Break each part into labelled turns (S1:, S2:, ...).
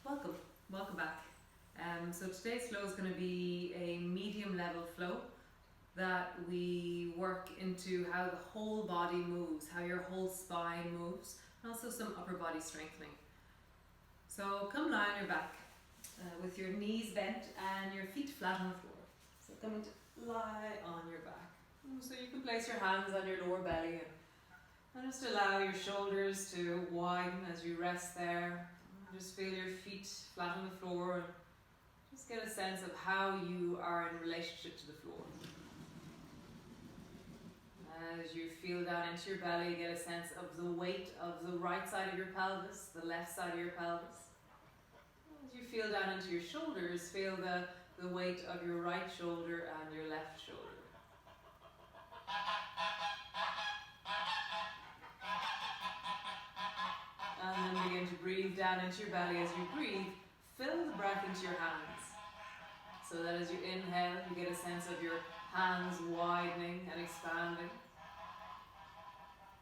S1: Welcome back. So today's flow is going to be a medium level flow that we work into how the whole body moves, how your whole spine moves, and also some upper body strengthening. So come lie on your back with your knees bent and your feet flat on the floor. So coming to lie on your back. So you can place your hands on your lower belly and just allow your shoulders to widen as you rest there. Just feel your feet flat on the floor and just get a sense of how you are in relationship to the floor. As you feel down into your belly, get a sense of the weight of the right side of your pelvis, the left side of your pelvis. As you feel down into your shoulders, feel the weight of your right shoulder and your left shoulder. And then begin to breathe down into your belly. As you breathe, fill the breath into your hands. So that as you inhale, you get a sense of your hands widening and expanding.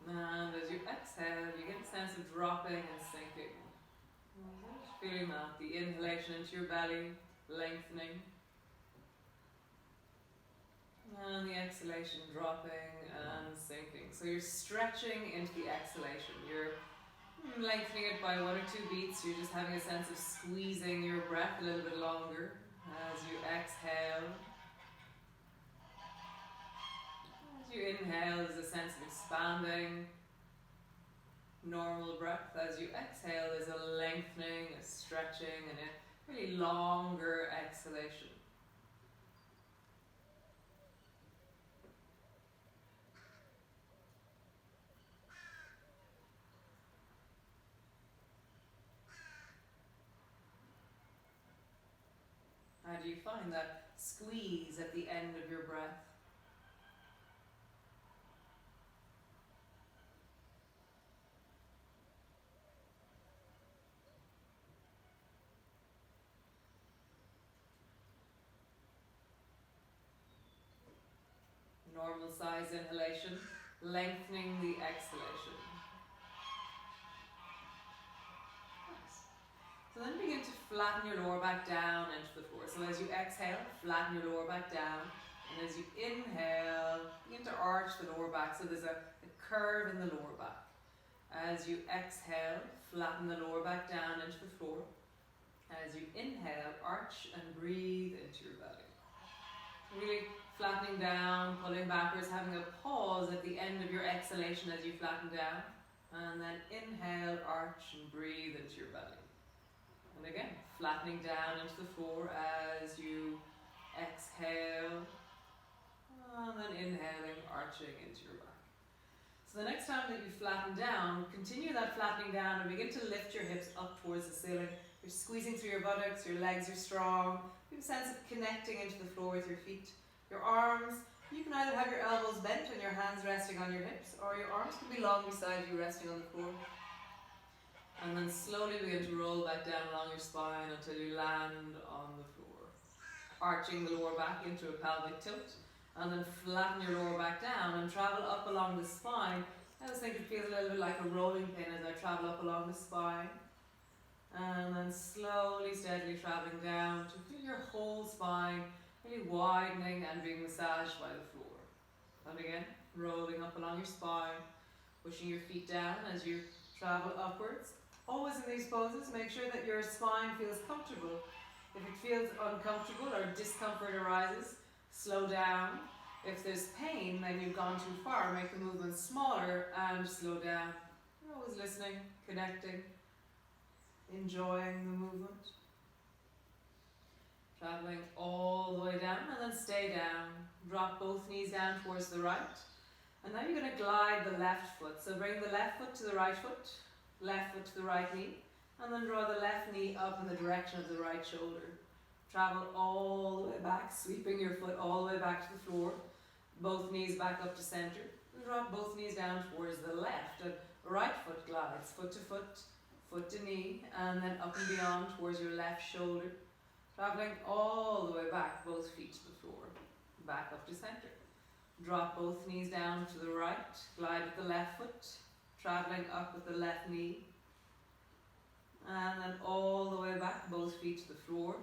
S1: And as you exhale, you get a sense of dropping and sinking. Just feeling that, the inhalation into your belly, lengthening. And the exhalation dropping and sinking. So you're stretching into the exhalation. You're lengthening it by 1 or 2 beats. You're just having a sense of squeezing your breath a little bit longer as you exhale. As you inhale, there's a sense of expanding, normal breath. As you exhale, there's a lengthening, a stretching, and a really longer exhalation. How do you find that squeeze at the end of your breath? Normal size inhalation, lengthening the exhalation. So then begin to flatten your lower back down into the floor. So as you exhale, flatten your lower back down. And as you inhale, begin to arch the lower back. So there's a curve in the lower back. As you exhale, flatten the lower back down into the floor. As you inhale, arch and breathe into your belly. Really flattening down, pulling backwards, having a pause at the end of your exhalation as you flatten down. And then inhale, arch and breathe into your belly. And again, flattening down into the floor as you exhale, and then inhaling, arching into your back. So the next time that you flatten down, continue that flattening down and begin to lift your hips up towards the ceiling. You're squeezing through your buttocks, your legs are strong. You have a sense of connecting into the floor with your feet. Your arms, you can either have your elbows bent and your hands resting on your hips, or your arms can be long beside you resting on the floor. And then slowly begin to roll back down along your spine until you land on the floor. Arching the lower back into a pelvic tilt. And then flatten your lower back down and travel up along the spine. I always think it feels a little bit like a rolling pin as I travel up along the spine. And then slowly, steadily traveling down to feel your whole spine really widening and being massaged by the floor. And again, rolling up along your spine, pushing your feet down as you travel upwards. Always in these poses, make sure that your spine feels comfortable. If it feels uncomfortable or discomfort arises, slow down. If there's pain, then you've gone too far. Make the movement smaller and slow down. You're always listening, connecting, enjoying the movement. Traveling all the way down and then stay down. Drop both knees down towards the right. And now you're going to glide the left foot. So bring the left foot to the right foot, left foot to the right knee, and then draw the left knee up in the direction of the right shoulder. Travel all the way back, sweeping your foot all the way back to the floor. Both knees back up to center. And drop both knees down towards the left. And right foot glides, foot to knee, and then up and beyond towards your left shoulder. Traveling all the way back, both feet to the floor. Back up to center. Drop both knees down to the right, glide with the left foot, traveling up with the left knee. And then all the way back, both feet to the floor.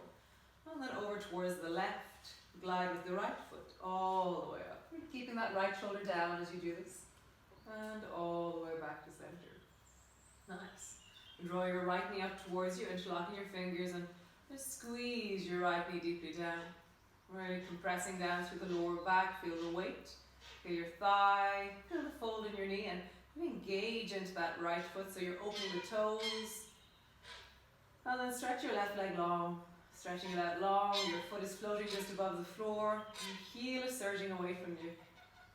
S1: And then over towards the left. Glide with the right foot all the way up. Keeping that right shoulder down as you do this. And all the way back to center. Nice. Draw your right knee up towards you, interlocking your fingers, and just squeeze your right knee deeply down. Really compressing down through the lower back. Feel the weight. Feel your thigh. Feel the fold in your knee, and really engage into that right foot so you're opening the toes. And then stretch your left leg long. Stretching it out long, your foot is floating just above the floor, your heel is surging away from you.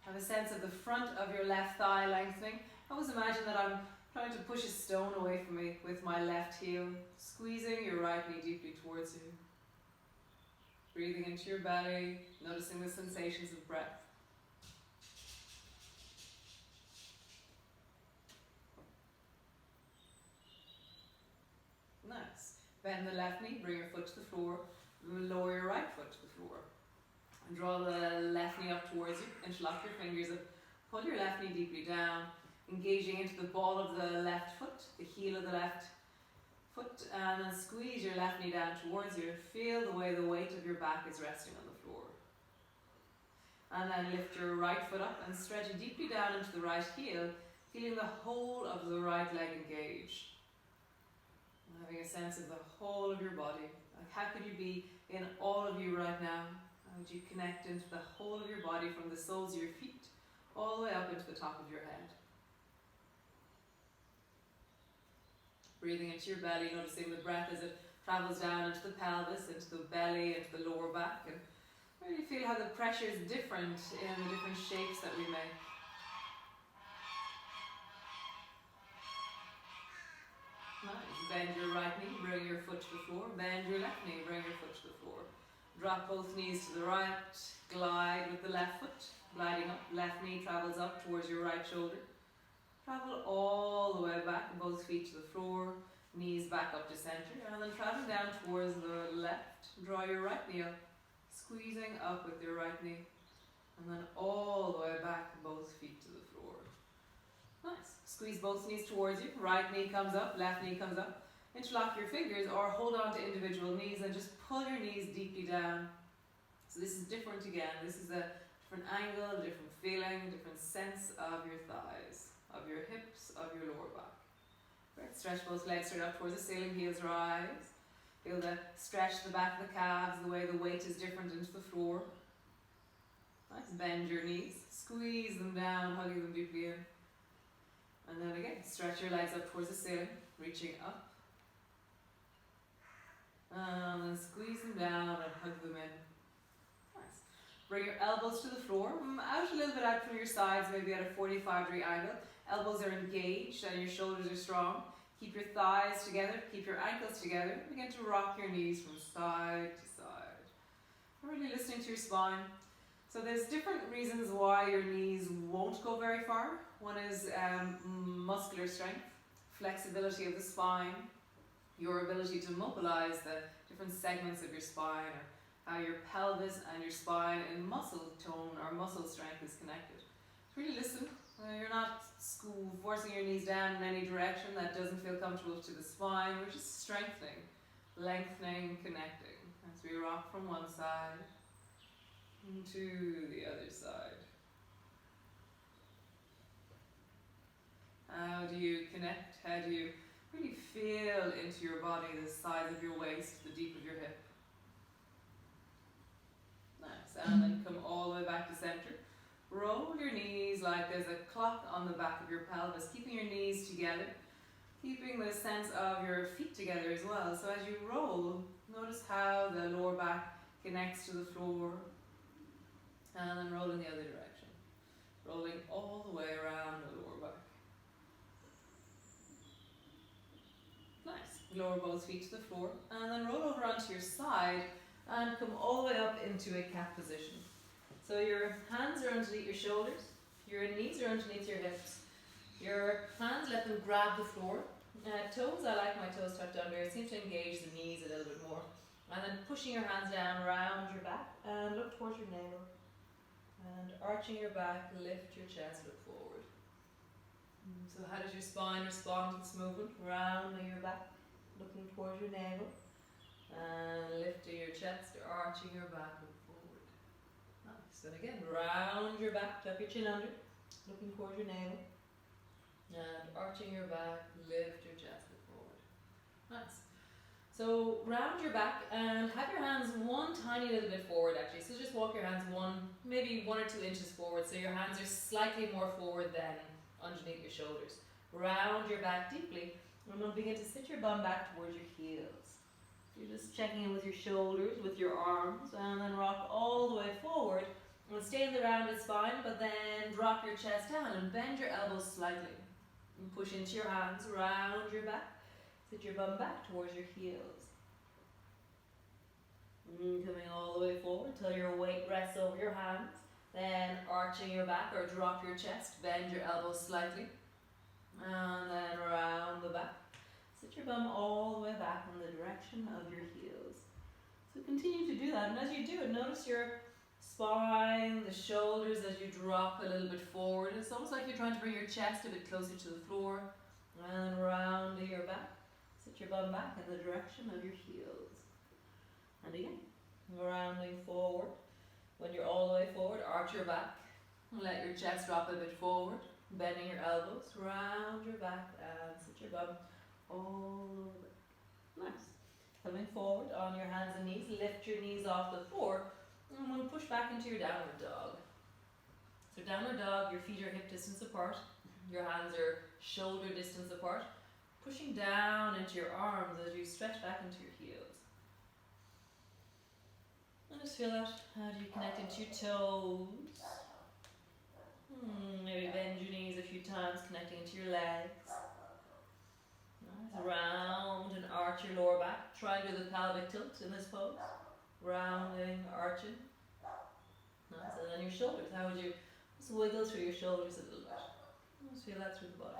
S1: Have a sense of the front of your left thigh lengthening. Always imagine that I'm trying to push a stone away from me with my left heel, squeezing your right knee deeply towards you. Breathing into your belly, noticing the sensations of breath. Nice. Bend the left knee, bring your foot to the floor, lower your right foot to the floor. And draw the left knee up towards you, interlock your fingers and pull your left knee deeply down, engaging into the ball of the left foot, the heel of the left foot, and then squeeze your left knee down towards you. Feel the way the weight of your back is resting on the floor. And then lift your right foot up and stretch it deeply down into the right heel, feeling the whole of the right leg engaged. Having a sense of the whole of your body. Like how could you be in all of you right now? How would you connect into the whole of your body from the soles of your feet all the way up into the top of your head? Breathing into your belly, noticing the breath as it travels down into the pelvis, into the belly, into the lower back, and really feel how the pressure is different in the different shapes that we make. Nice. Bend your right knee, bring your foot to the floor. Bend your left knee, bring your foot to the floor. Drop both knees to the right. Glide with the left foot. Gliding up, left knee travels up towards your right shoulder. Travel all the way back, both feet to the floor. Knees back up to center. And then travel down towards the left. Draw your right knee up. Squeezing up with your right knee. And then all the way back, both feet to the floor. Nice. Squeeze both knees towards you. Right knee comes up, left knee comes up. Interlock your fingers or hold on to individual knees and just pull your knees deeply down. So this is different again. This is a different angle, a different feeling, a different sense of your thighs, of your hips, of your lower back. Great. Stretch both legs straight up towards the ceiling, heels rise. Feel the stretch the back of the calves, the way the weight is different into the floor. Nice. Bend your knees, squeeze them down, hugging them deeply in. And then again, stretch your legs up towards the ceiling, reaching up. And then squeeze them down and hug them in. Nice. Bring your elbows to the floor, out a little bit out from your sides, maybe at a 45-degree angle. Elbows are engaged and your shoulders are strong. Keep your thighs together, keep your ankles together. Begin to rock your knees from side to side. Really listening to your spine. So there's different reasons why your knees won't go very far. One is muscular strength, flexibility of the spine, your ability to mobilize the different segments of your spine, or how your pelvis and your spine and muscle tone or muscle strength is connected. Really listen. You're not forcing your knees down in any direction that doesn't feel comfortable to the spine. We're just strengthening, lengthening, connecting as we rock from one side to the other side. How do you connect? How do you really feel into your body, the size of your waist, the deep of your hip? Nice. And then come all the way back to center. Roll your knees like there's a clock on the back of your pelvis, keeping your knees together, keeping the sense of your feet together as well. So as you roll, notice how the lower back connects to the floor, and then roll in the other direction. Rolling all the way around the lower back. Nice. Lower both feet to the floor, and then roll over onto your side and come all the way up into a cat position. So your hands are underneath your shoulders, your knees are underneath your hips. Your hands, let them grab the floor. Toes, I like my toes tucked under. It seems to engage the knees a little bit more. And then pushing your hands down around your back and look towards your navel. And arching your back, lift your chest, look forward. So how does your spine respond to this movement? Rounding your back. looking towards your navel. And lifting your chest, arching your back, look forward. Nice. And again, round your back, tuck your chin under, looking towards your navel. And arching your back, lift your chest, look forward. Nice. So round your back and have your hands one tiny little bit forward actually. So just walk your hands maybe 1 or 2 inches forward. So your hands are slightly more forward than underneath your shoulders. Round your back deeply and then begin to sit your bum back towards your heels. You're just checking in with your shoulders, with your arms, and then rock all the way forward. And stay in the rounded spine, but then drop your chest down and bend your elbows slightly. And push into your hands, round your back. Sit your bum back towards your heels. Coming all the way forward till your weight rests over your hands. Then arching your back or drop your chest, bend your elbows slightly. And then round the back. Sit your bum all the way back in the direction of your heels. So continue to do that, and as you do it, notice your spine, the shoulders as you drop a little bit forward. It's almost like you're trying to bring your chest a bit closer to the floor. And round your back. Sit your bum back in the direction of your heels. And again, rounding forward. When you're all the way forward, arch your back. Let your chest drop a bit forward. Bending your elbows, round your back and sit your bum all over. Nice. Coming forward on your hands and knees, lift your knees off the floor and we'll push back into your downward dog. So downward dog, your feet are hip distance apart, your hands are shoulder distance apart, pushing down into your arms as you stretch back into your heels. And just feel out how do you connect into your toes. Maybe bend your knees a few times, connecting into your legs. Nice. Round and arch your lower back. Try and do the pelvic tilt in this pose. Rounding, arching. Nice. And then your shoulders. How would you just wiggle through your shoulders a little bit? Just feel that through the body.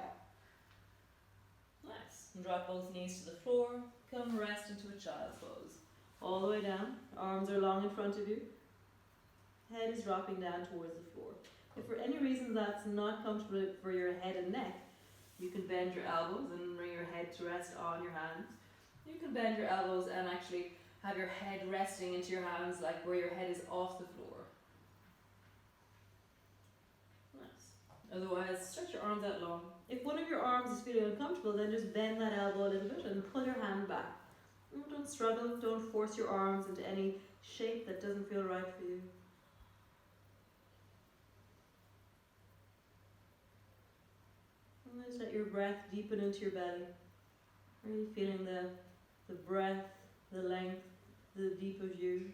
S1: Nice. And drop both knees to the floor. Come rest into a child's pose. All the way down. Arms are long in front of you. Head is dropping down towards the floor. If for any reason that's not comfortable for your head and neck, you can bend your elbows and bring your head to rest on your hands. You can bend your elbows and actually have your head resting into your hands, like where your head is off the floor. Nice. Otherwise, stretch your arms out long. If one of your arms is feeling uncomfortable, then just bend that elbow a little bit and pull your hand back. Don't struggle, don't force your arms into any shape that doesn't feel right for you. Just let your breath deepen into your belly. Really feeling the breath, the length, the deep of you.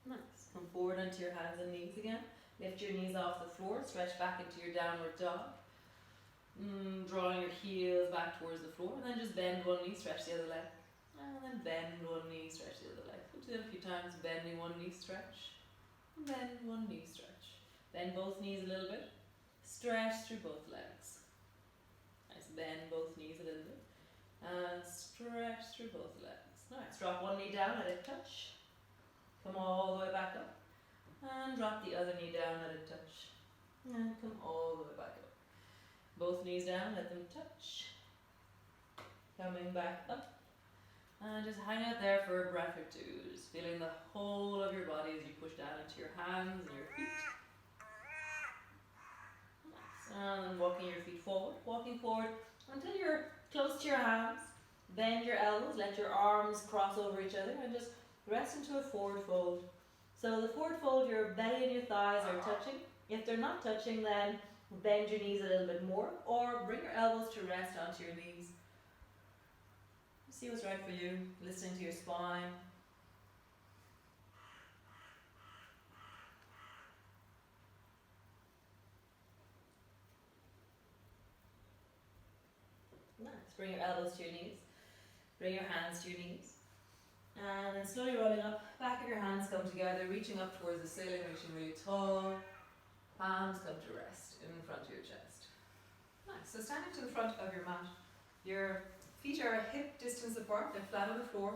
S1: Nice. Come forward onto your hands and knees again. Lift your knees off the floor. Stretch back into your downward dog. Drawing your heels back towards the floor. And then just bend one knee, stretch the other leg. And then bend one knee, stretch the other leg. We'll do it a few times. Bending one knee, stretch. And bend one knee, stretch. Bend both knees a little bit. Stretch through both legs. Nice. Bend both knees a little bit. And stretch through both legs. Nice. Drop one knee down, let it touch. Come all the way back up. And drop the other knee down, let it touch. And come all the way back up. Both knees down, let them touch. Coming back up. And just hang out there for a breath or two. Just feeling the whole of your body as you push down into your hands and your feet. Nice. And then walking your feet forward. Walking forward until you're close to your hands. Bend your elbows, let your arms cross over each other and just rest into a forward fold. So the forward fold, your belly and your thighs are touching. If they're not touching, then bend your knees a little bit more or bring your elbows to rest onto your knees. See what's right for you, listening to your spine. Nice. Bring your elbows to your knees. Bring your hands to your knees. And then slowly rolling up, back of your hands come together, reaching up towards the ceiling, reaching really tall. Palms come to rest in front of your chest. Nice. So standing to the front of your mat, your feet are a hip distance apart, they're flat on the floor.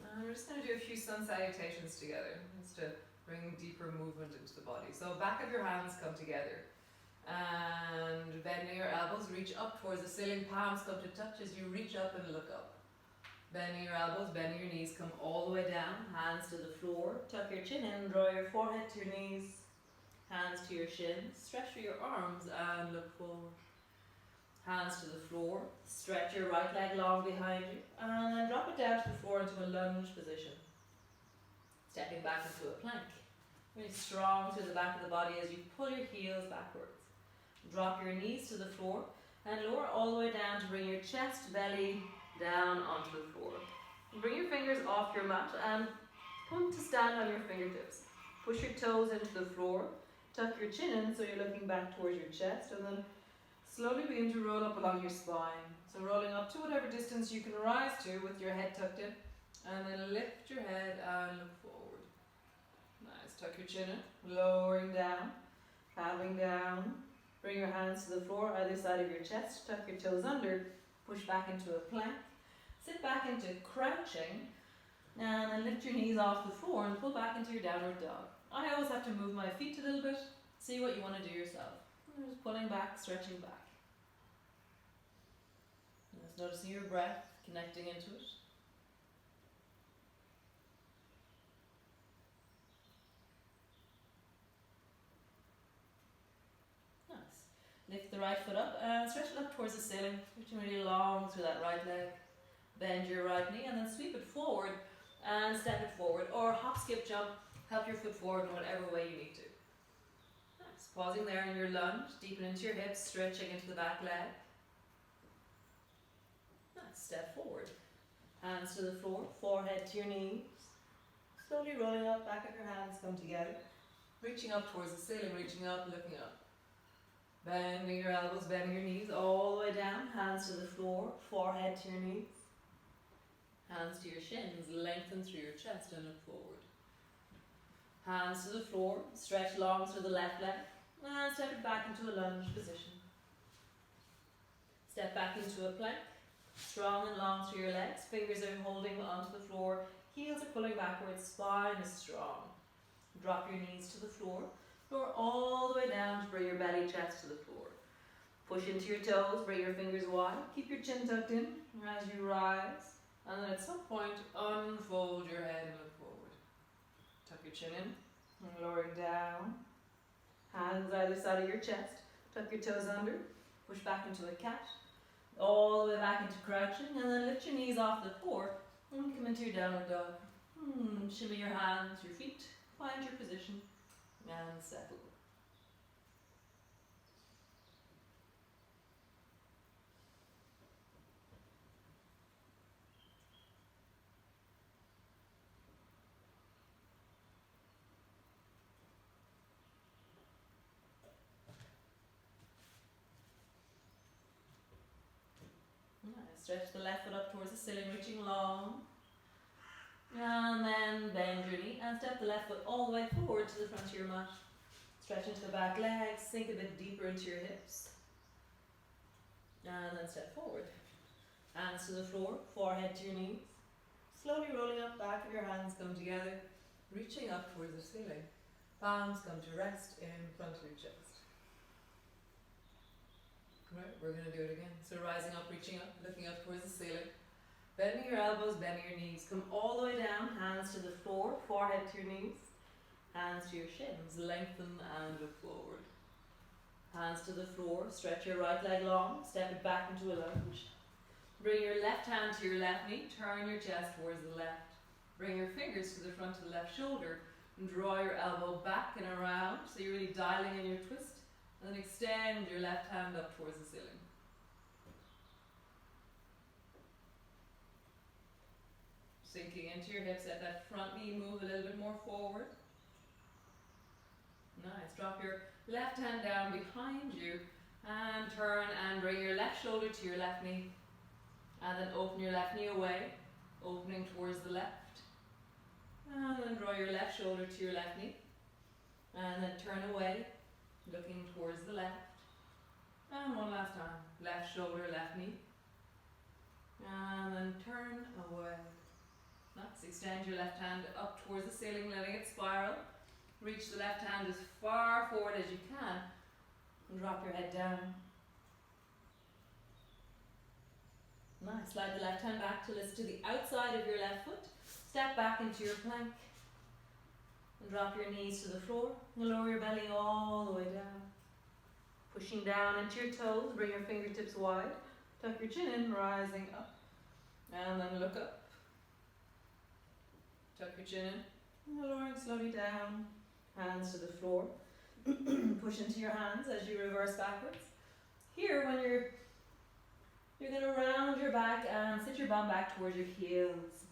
S1: And we're just going to do a few sun salutations together, just to bring deeper movement into the body. So back of your hands come together. And bending your elbows, reach up towards the ceiling, palms come to touch as you reach up and look up. Bending your elbows, bending your knees, come all the way down, hands to the floor, tuck your chin in, draw your forehead to your knees, hands to your shins, stretch through your arms and look forward. Hands to the floor, stretch your right leg long behind you, and then drop it down to the floor into a lunge position. Stepping back into a plank. Really strong through the back of the body as you pull your heels backwards. Drop your knees to the floor and lower all the way down to bring your chest, belly down onto the floor. Bring your fingers off your mat and come to stand on your fingertips. Push your toes into the floor, tuck your chin in so you're looking back towards your chest, and then slowly begin to roll up along your spine. So rolling up to whatever distance you can rise to with your head tucked in, and then lift your head and look forward. Nice, tuck your chin in, lowering down, calving down. Bring your hands to the floor, either side of your chest, tuck your toes under, push back into a plank, sit back into crouching, and then lift your knees off the floor and pull back into your downward dog. I always have to move my feet a little bit, see what you want to do yourself. Just pulling back, stretching back. Just noticing your breath, connecting into it. Nice. Lift the right foot up and stretch it up towards the ceiling, reaching really long through that right leg. Bend your right knee and then sweep it forward and step it forward, or hop, skip, jump, help your foot forward in whatever way you need to. Nice. Pausing there in your lunge, deepen into your hips, stretching into the back leg. Nice. Step forward. Hands to the floor, forehead to your knees. Slowly rolling up, back of your hands come together. Reaching up towards the ceiling, reaching up, looking up. Bending your elbows, bending your knees all the way down. Hands to the floor, forehead to your knees. Hands to your shins, lengthen through your chest and look forward. Hands to the floor, stretch long through the left leg, and step it back into a lunge position. Step back into a plank, strong and long through your legs, fingers are holding onto the floor, heels are pulling backwards, spine is strong. Drop your knees to the floor, lower all the way down to bring your belly chest to the floor. Push into your toes, bring your fingers wide, keep your chin tucked in as you rise, and then at some point unfold your head and look forward. Tuck your chin in, and lowering down. Hands either side of your chest. Tuck your toes under. Push back into a cat. All the way back into crouching, and then lift your knees off the floor and come into your downward dog. Shimmy your hands, your feet. Find your position and settle. Stretch the left foot up towards the ceiling, reaching long. And then bend your knee and step the left foot all the way forward to the front of your mat. Stretch into the back legs, sink a bit deeper into your hips. And then step forward. Hands to the floor, forehead to your knees. Slowly rolling up, back of your hands come together, reaching up towards the ceiling. Palms come to rest in front of your chest. Right, we're going to do it again. So rising up, reaching up, looking up towards the ceiling. Bending your elbows, bending your knees. Come all the way down, hands to the floor, forehead to your knees. Hands to your shins, lengthen and look forward. Hands to the floor, stretch your right leg long, step it back into a lunge. Bring your left hand to your left knee, turn your chest towards the left. Bring your fingers to the front of the left shoulder and draw your elbow back and around, so you're really dialing in your twist. And then extend your left hand up towards the ceiling. Sinking into your hips, let that front knee move a little bit more forward. Nice. Drop your left hand down behind you and turn and bring your left shoulder to your left knee. And then open your left knee away, opening towards the left. And then draw your left shoulder to your left knee. And then turn away. looking towards the left. And one last time, left shoulder, left knee. And then turn away. Nice, extend your left hand up towards the ceiling, letting it spiral. Reach the left hand as far forward as you can and drop your head down. Nice, slide the left hand back to listen to the outside of your left foot. Step back into your plank and drop your knees to the floor and lower your belly all the way down. Pushing down into your toes, bring your fingertips wide. Tuck your chin in, rising up. And then look up. Tuck your chin in, and lowering slowly down. Hands to the floor. Push into your hands as you reverse backwards. Here, when you're going to round your back and sit your bum back towards your heels.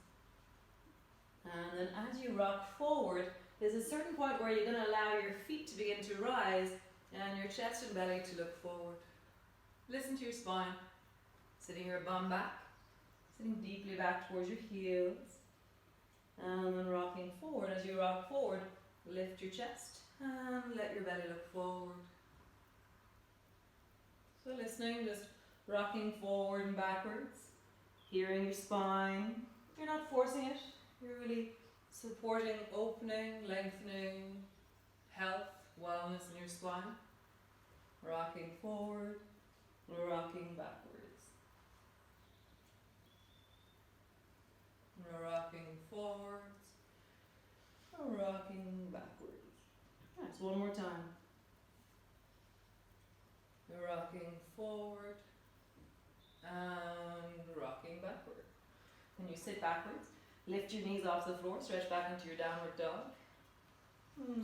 S1: And then as you rock forward, there's a certain point where you're going to allow your feet to begin to rise and your chest and belly to look forward. Listen to your spine. Sitting your bum back, sitting deeply back towards your heels. And then rocking forward. As you rock forward, lift your chest and let your belly look forward. So listening, just rocking forward and backwards, hearing your spine. You're not forcing it, you're really supporting opening, lengthening, health, wellness in your spine. Rocking forward, rocking backwards. Rocking forwards, rocking backwards. Nice, one more time. Rocking forward and rocking backward. When you sit backwards, lift your knees off the floor, stretch back into your downward dog.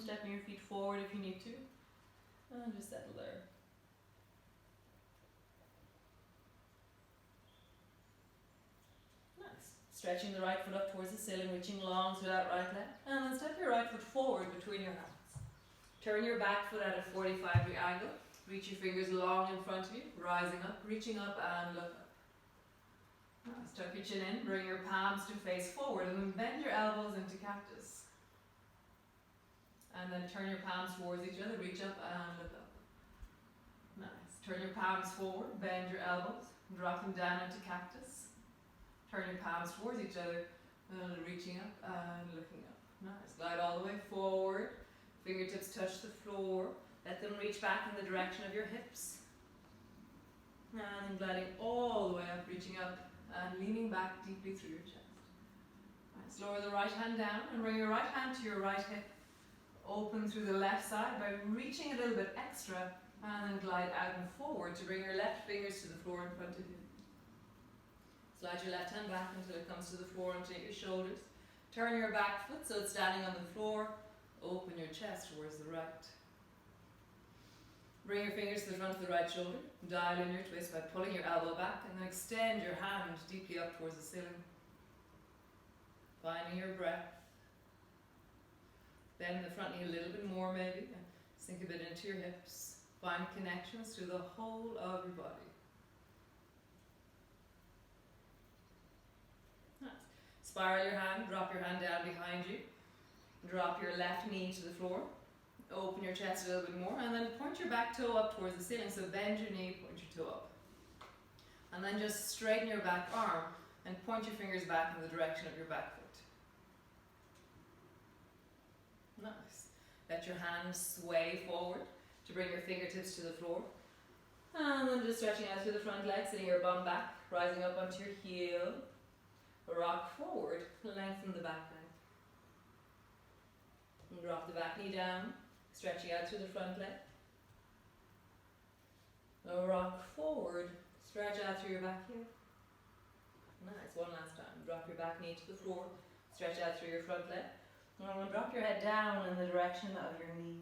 S1: Stepping your feet forward if you need to. And just settle there. Nice. Stretching the right foot up towards the ceiling, reaching long through that right leg. And then step your right foot forward between your hands. Turn your back foot at a 45-degree angle. Reach your fingers long in front of you, rising up, reaching up and look up. Nice. Tuck your chin in, bring your palms to face forward and then bend your elbows into cactus. And then turn your palms towards each other, reach up and look up. Nice. Turn your palms forward, bend your elbows, drop them down into cactus. Turn your palms towards each other, and reaching up and looking up. Nice. Glide all the way forward. Fingertips touch the floor. Let them reach back in the direction of your hips. And then gliding all the way up, reaching up and leaning back deeply through your chest. Nice. Lower the right hand down and bring your right hand to your right hip. Open through the left side by reaching a little bit extra and then glide out and forward to bring your left fingers to the floor in front of you. Slide your left hand back until it comes to the floor and take your shoulders. Turn your back foot so it's standing on the floor. Open your chest towards the right. Bring your fingers to the front of the right shoulder. Dial in your twist by pulling your elbow back and then extend your hand deeply up towards the ceiling. Finding your breath. Bend the front knee a little bit more maybe. And sink a bit into your hips. Find connections through the whole of your body. Nice. Spiral your hand, drop your hand down behind you. Drop your left knee to the floor. Open your chest a little bit more and then point your back toe up towards the ceiling. So bend your knee, point your toe up. And then just straighten your back arm and point your fingers back in the direction of your back foot. Nice. Let your hands sway forward to bring your fingertips to the floor. And then just stretching out through the front leg, sitting your bum back, rising up onto your heel. Rock forward, lengthen the back leg. And drop the back knee down, stretching out through the front leg. Now rock forward, stretch out through your back heel. Nice, one last time. Drop your back knee to the floor, stretch out through your front leg. And drop your head down in the direction of your knee.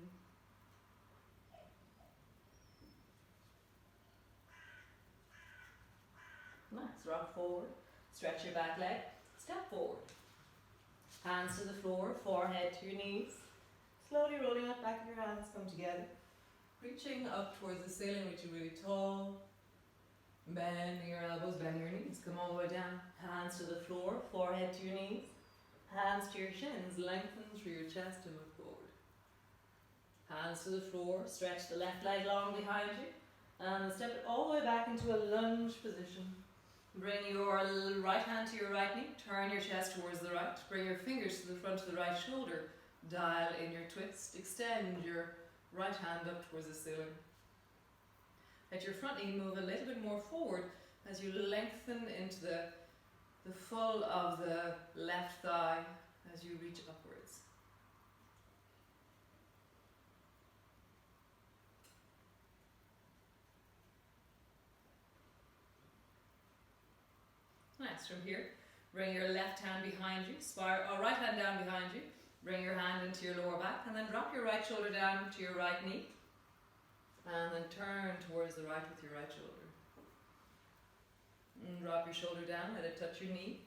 S1: Nice, rock forward, stretch your back leg, step forward. Hands to the floor, forehead to your knees. Slowly rolling up, back of your hands come together. Reaching up towards the ceiling, reaching really tall. Bending your elbows, bending your knees, come all the way down. Hands to the floor, forehead to your knees. Hands to your shins, lengthen through your chest and look forward.
S2: Hands to the floor, stretch the left leg long behind you, and step it all the way back into a lunge position. Bring your right hand to your right knee, turn your chest towards the right, bring your fingers to the front of the right shoulder, dial in your twist, extend your right hand up towards the ceiling. Let your front knee move a little bit more forward as you lengthen into the full of the left thigh as you reach upwards. Nice. From here, bring your left hand behind you, right hand down behind you, bring your hand into your lower back, and then drop your right shoulder down to your right knee, and then turn towards the right with your right shoulder. And drop your shoulder down, let it touch your knee,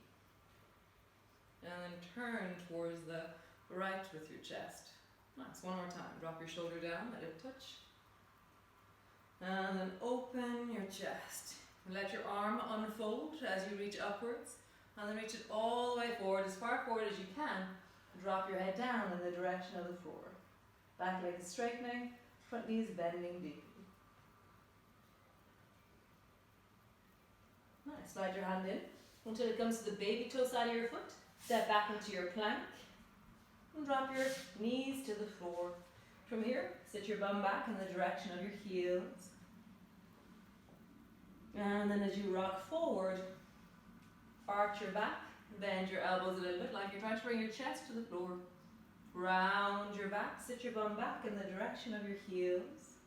S2: and then turn towards the right with your chest. Nice. One more time. Drop your shoulder down, let it touch, and then open your chest. Let your arm unfold as you reach upwards, and then reach it all the way forward, as far forward as you can. Drop your head down in the direction of the floor. Back leg is straightening, front knees bending deeply. Nice. Slide your hand in until it comes to the baby toe side of your foot. Step back into your plank, and drop your knees to the floor. From here, sit your bum back in the direction of your heels. And then as you rock forward, arch your back, bend your elbows a little bit like you're trying to bring your chest to the floor. Round your back, sit your bum back in the direction of your heels.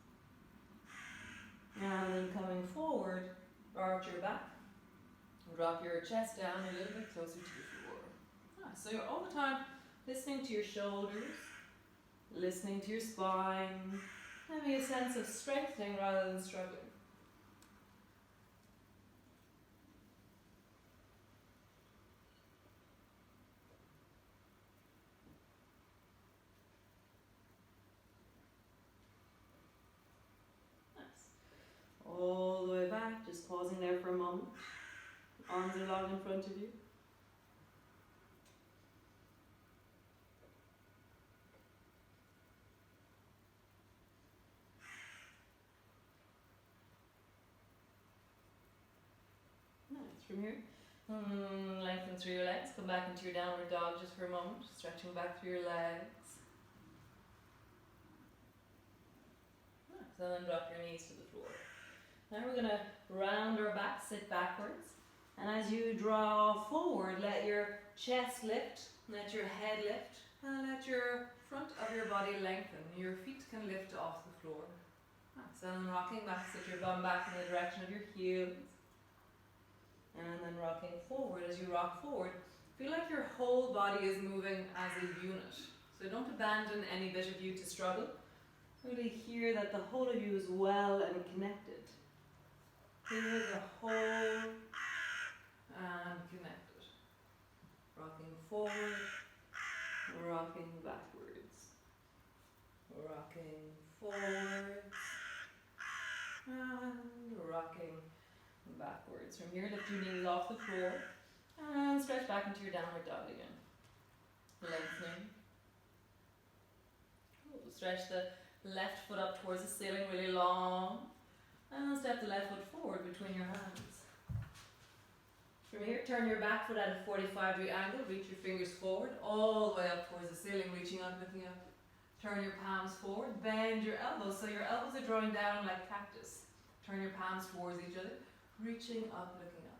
S2: And then coming forward, arch your back, drop your chest down a little bit closer to the floor. Nice. So you're all the time listening to your shoulders, listening to your spine, having a sense of strengthening rather than struggling. All the way back, just pausing there for a moment. Arms are long in front of you. Nice. From here, lengthen through your legs. Come back into your downward dog just for a moment. Stretching back through your legs. Nice. And then drop your knees to the floor. Now we're going to round our back, sit backwards, and as you draw forward, let your chest lift, let your head lift, and let your front of your body lengthen. Your feet can lift off the floor. So then rocking back, sit your bum back in the direction of your heels, and then rocking forward. As you rock forward, feel like your whole body is moving as a unit. So don't abandon any bit of you to struggle. Really hear that the whole of you is well and connected. Hear the whole and connected. Rocking forward, rocking backwards. Rocking forward, and rocking backwards. From here, lift your knees off the floor, and stretch back into your downward dog again. Lengthening. Cool. Stretch the left foot up towards the ceiling really long. And step the left foot forward between your hands. From here, turn your back foot at a 45-degree angle. Reach your fingers forward, all the way up towards the ceiling, reaching up, looking up. Turn your palms forward, bend your elbows, so your elbows are drawing down like cactus. Turn your palms towards each other, reaching up, looking up.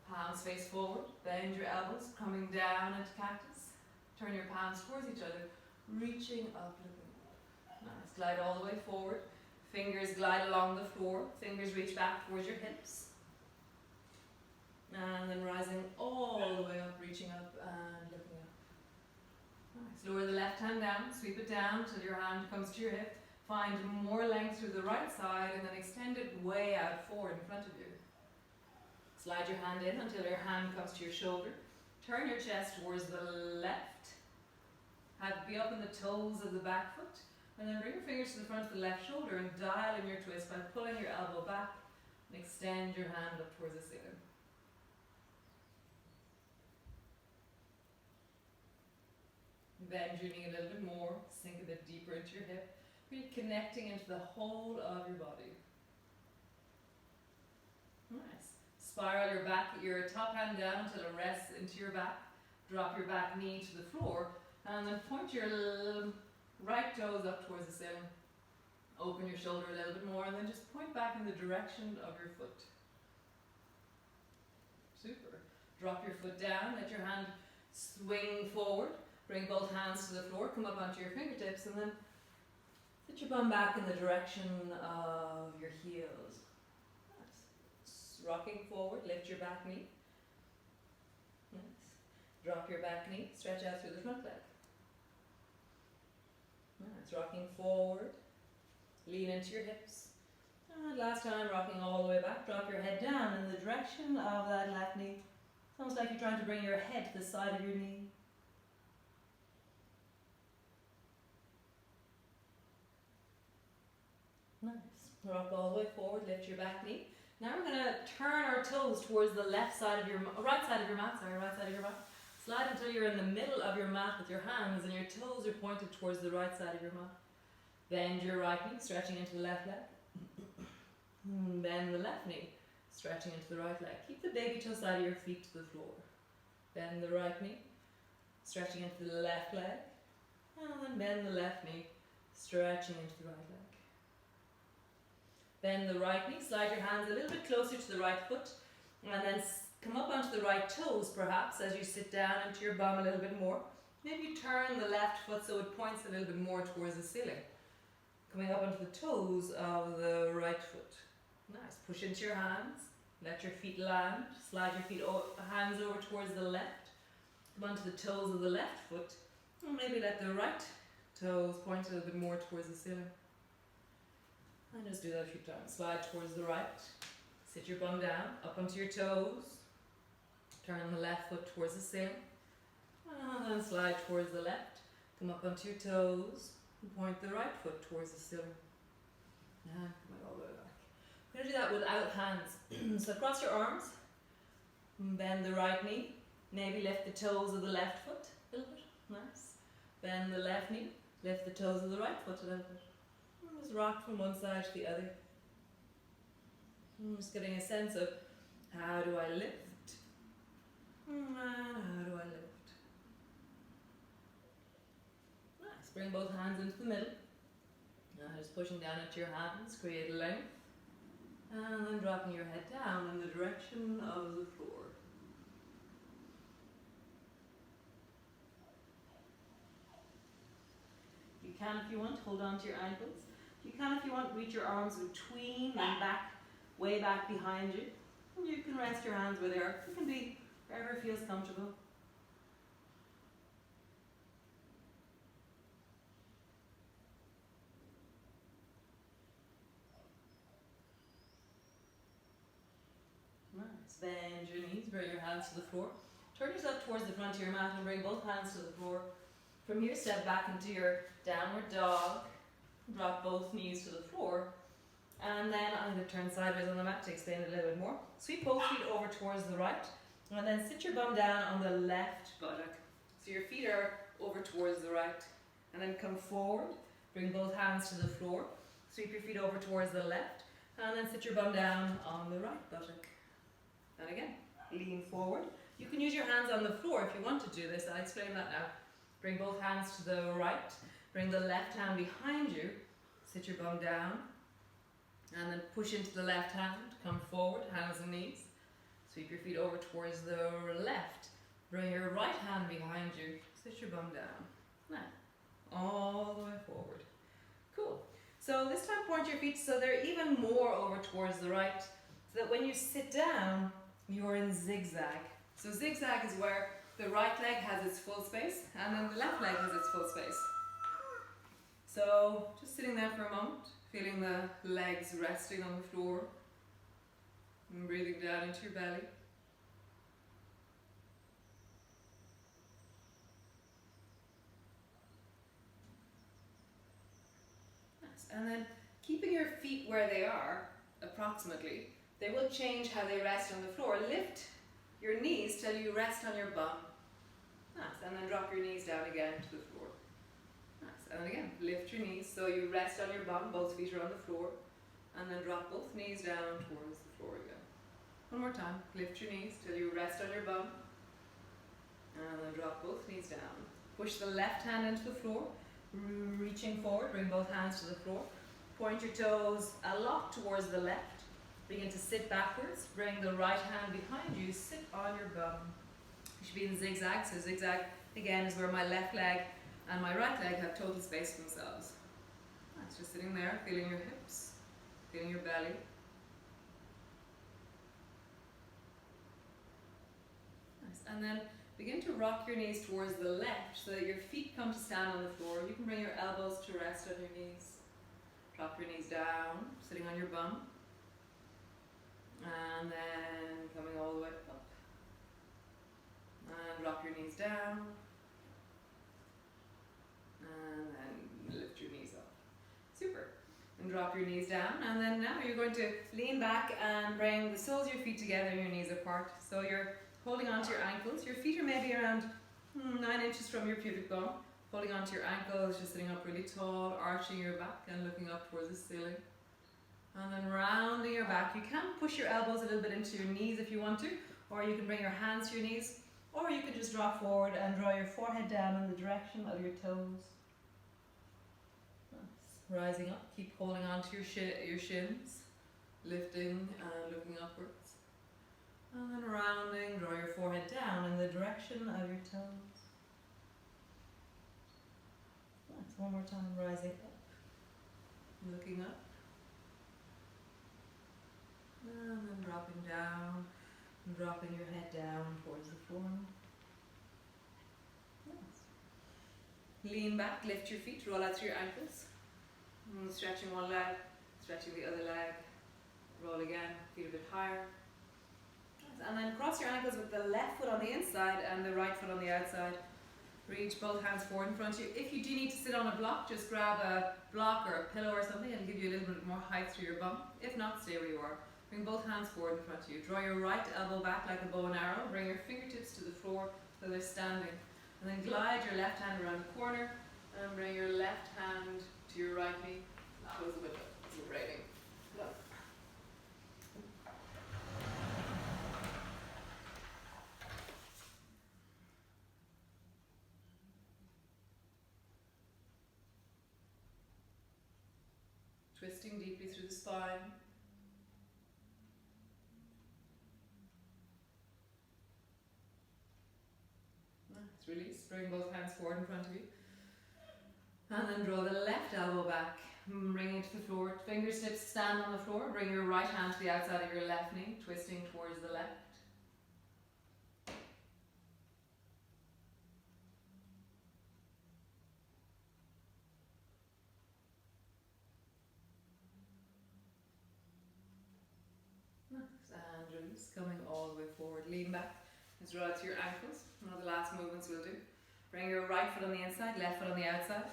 S2: Palms face forward, bend your elbows, coming down into cactus. Turn your palms towards each other, reaching up, looking up. Nice. Glide all the way forward. Fingers glide along the floor, fingers reach back towards your hips. And then rising all the way up, reaching up and looking up. Nice. Lower the left hand down, sweep it down till your hand comes to your hip. Find more length through the right side and then extend it way out forward in front of you. Slide your hand in until your hand comes to your shoulder. Turn your chest towards the left. Be up in the toes of the back foot. And then bring your fingers to the front of the left shoulder and dial in your twist by pulling your elbow back and extend your hand up towards the ceiling. Bend your knee a little bit more, sink a bit deeper into your hip. Really connecting into the whole of your body. Nice. Spiral your top hand down until it rests into your back. Drop your back knee to the floor and then point your right toes up towards the ceiling. Open your shoulder a little bit more and then just point back in the direction of your foot. Super. Drop your foot down, let your hand swing forward. Bring both hands to the floor, come up onto your fingertips and then sit your bum back in the direction of your heels. Nice. Rocking forward, lift your back knee. Nice. Drop your back knee, stretch out through the front leg. Nice. Rocking forward, lean into your hips. And last time, rocking all the way back. Drop your head down in the direction of that left knee. It's almost like you're trying to bring your head to the side of your knee. Nice. Rock all the way forward, lift your back knee. Now we're going to turn our toes towards the right side of your mat. Slide until you're in the middle of your mat with your hands and your toes are pointed towards the right side of your mat. Bend your right knee, stretching into the left leg. Bend the left knee, stretching into the right leg. Keep the baby toe side of your feet to the floor. Bend the right knee, stretching into the left leg. And then bend the left knee, stretching into the right leg. Bend the right knee, slide your hands a little bit closer to the right foot, and then come up onto the right toes perhaps as you sit down into your bum a little bit more. Maybe turn the left foot so it points a little bit more towards the ceiling. Coming up onto the toes of the right foot. Nice. Push into your hands, let your feet land, slide your hands over towards the left. Come onto the toes of the left foot, and maybe let the right toes point a little bit more towards the ceiling. And just do that a few times. Slide towards the right. Sit your bum down, up onto your toes. Turn the left foot towards the ceiling. And then slide towards the left. Come up onto your toes. And point the right foot towards the ceiling. And come all the way back. We're going to do that without hands. So cross your arms. Bend the right knee. Maybe lift the toes of the left foot a little bit. Nice. Bend the left knee. Lift the toes of the right foot a little bit. Just rock from one side to the other. I'm just getting a sense of how do I lift and how do I lift. Nice. Bring both hands into the middle. Now just pushing down into your hands, create length. And then dropping your head down in the direction of the floor. You can, if you want, hold on to your ankles. You can, if you want, reach your arms between and back, way back behind you. And you can rest your hands where they are. You can be wherever feels comfortable. Nice. Bend your knees, bring your hands to the floor. Turn yourself towards the front of your mat and bring both hands to the floor. From here, step back into your downward dog. Drop both knees to the floor. And then I'm going to turn sideways on the mat to explain it a little bit more. Sweep both feet over towards the right. And then sit your bum down on the left buttock. So your feet are over towards the right. And then come forward. Bring both hands to the floor. Sweep your feet over towards the left. And then sit your bum down on the right buttock. And again, lean forward. You can use your hands on the floor if you want to do this. I'll explain that now. Bring both hands to the right. Bring the left hand behind you. Sit your bum down. And then push into the left hand. Come forward, hands and knees. Sweep your feet over towards the left. Bring your right hand behind you. Sit your bum down. Now, all the way forward. Cool. So this time point your feet so they're even more over towards the right. So that when you sit down, you're in zigzag. So zigzag is where the right leg has its full space and then the left leg has its full space. So just sitting there for a moment, feeling the legs resting on the floor and breathing down into your belly. Nice. And then keeping your feet where they are, approximately, they will change how they rest on the floor. Lift your knees till you rest on your bum. Nice. And then drop your knees down again to the floor. Nice. And then again, lift your knees so you rest on your bum, both feet are on the floor. And then drop both knees down towards the floor again. One more time, lift your knees till you rest on your bum. And then drop both knees down. Push the left hand into the floor, reaching forward, bring both hands to the floor. Point your toes a lot towards the left. Begin to sit backwards, bring the right hand behind you, sit on your bum. You should be in zigzag, so zigzag again is where my left leg and my right leg have total space for themselves. That's just sitting there, feeling your hips, feeling your belly. Nice. And then begin to rock your knees towards the left so that your feet come to stand on the floor. You can bring your elbows to rest on your knees. Drop your knees down, sitting on your bum. And then coming all the way up. And drop your knees down. And then lift your knees up. Super. And drop your knees down. And then now you're going to lean back and bring the soles of your feet together and your knees apart. So you're holding onto your ankles. Your feet are maybe around 9 inches from your pubic bone. Holding onto your ankles, just sitting up really tall, arching your back and looking up towards the ceiling. And then rounding your back. You can push your elbows a little bit into your knees if you want to, or you can bring your hands to your knees, or you can just drop forward and draw your forehead down in the direction of your toes. Nice. Rising up, keep holding on to your shins, lifting and looking upwards. And then rounding, draw your forehead down in the direction of your toes. Nice. One more time, rising up, looking up. And then dropping down, and dropping your head down towards the floor. Yes. Lean back, lift your feet, roll out through your ankles. And stretching one leg, stretching the other leg. Roll again, feet a bit higher. Yes. And then cross your ankles with the left foot on the inside and the right foot on the outside. Reach both hands forward in front of you. If you do need to sit on a block, just grab a block or a pillow or something. It'll give you a little bit more height through your bum. If not, stay where you are. Bring both hands forward in front of you. Draw your right elbow back like a bow and arrow. Bring your fingertips to the floor so they're standing. And then glide your left hand around the corner and bring your left hand to your right knee. Close the window. It's raining. Look. Twisting deeply through the spine. Release, bring both hands forward in front of you. And then draw the left elbow back, bring it to the floor. Fingertips stand on the floor. Bring your right hand to the outside of your left knee, twisting towards the left. Nice. And release, coming all the way forward. Lean back. Just roll out to your ankles. One of the last movements we'll do. Bring your right foot on the inside, left foot on the outside.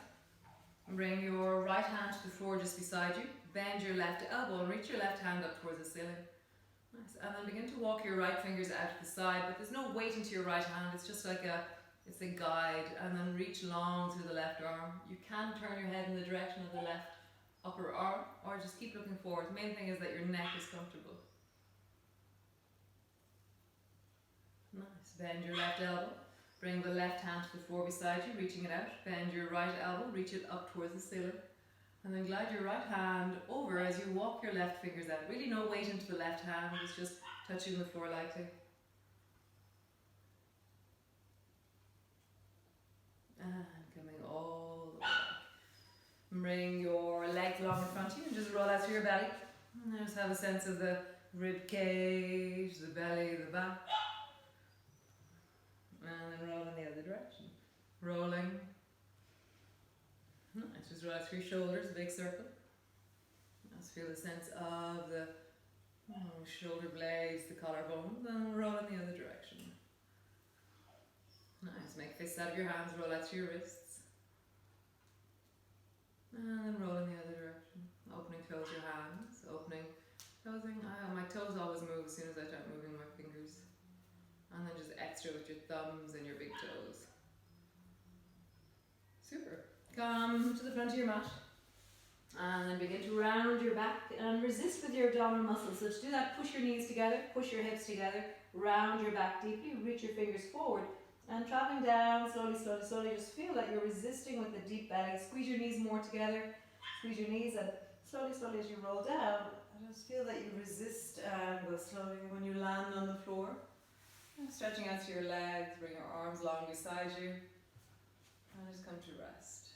S2: And bring your right hand to the floor just beside you. Bend your left elbow and reach your left hand up towards the ceiling. Nice. And then begin to walk your right fingers out to the side, but there's no weight into your right hand. It's just like it's a guide. And then reach long through the left arm. You can turn your head in the direction of the left upper arm, or just keep looking forward. The main thing is that your neck is comfortable. Nice. Bend your left elbow. Bring the left hand to the floor beside you, reaching it out. Bend your right elbow, reach it up towards the ceiling. And then glide your right hand over as you walk your left fingers out. Really no weight into the left hand, it's just touching the floor lightly. And coming all the way back. Bring your legs long in front of you and just roll out through your belly. And just have a sense of the rib cage, the belly, the back. And then roll in the other direction. Rolling. Nice. Just roll out through your shoulders, a big circle. Just feel the sense of the shoulder blades, the collarbone. Then roll in the other direction. Nice. Make fists out of your hands, roll out through your wrists. And then roll in the other direction. Opening, close your hands. Opening, closing. My toes always move as soon as I start moving my fingers. And then just extra with your thumbs and your big toes. Super. come to the front of your mat. And then begin to round your back and resist with your abdominal muscles. So to do that, push your knees together, push your hips together, round your back deeply, reach your fingers forward. And traveling down slowly, slowly, slowly, just feel that you're resisting with the deep belly. Squeeze your knees more together, squeeze your knees, and slowly, slowly as you roll down, just feel that you resist and go slowly when you land on the floor. And stretching out to your legs, bring your arms long beside you, and just come to rest.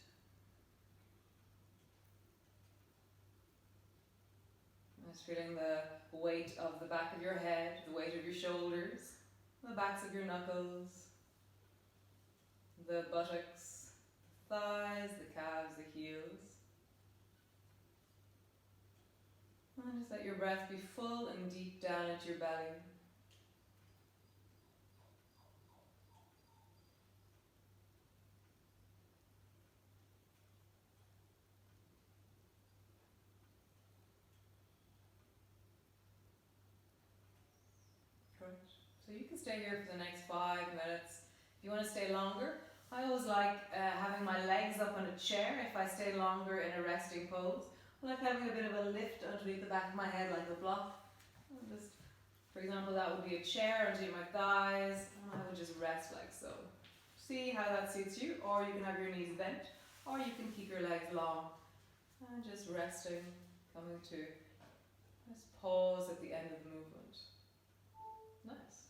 S2: Just feeling the weight of the back of your head, the weight of your shoulders, the backs of your knuckles, the buttocks, thighs, the calves, the heels. And just let your breath be full and deep down into your belly. So you can stay here for the next 5 minutes. If you want to stay longer, I always like having my legs up on a chair if I stay longer in a resting pose. I like having a bit of a lift underneath the back of my head like a block. Just, for example, that would be a chair underneath my thighs, and I would just rest like so. See how that suits you, or you can have your knees bent, or you can keep your legs long. And just resting, coming to just pause at the end of the movement. Nice.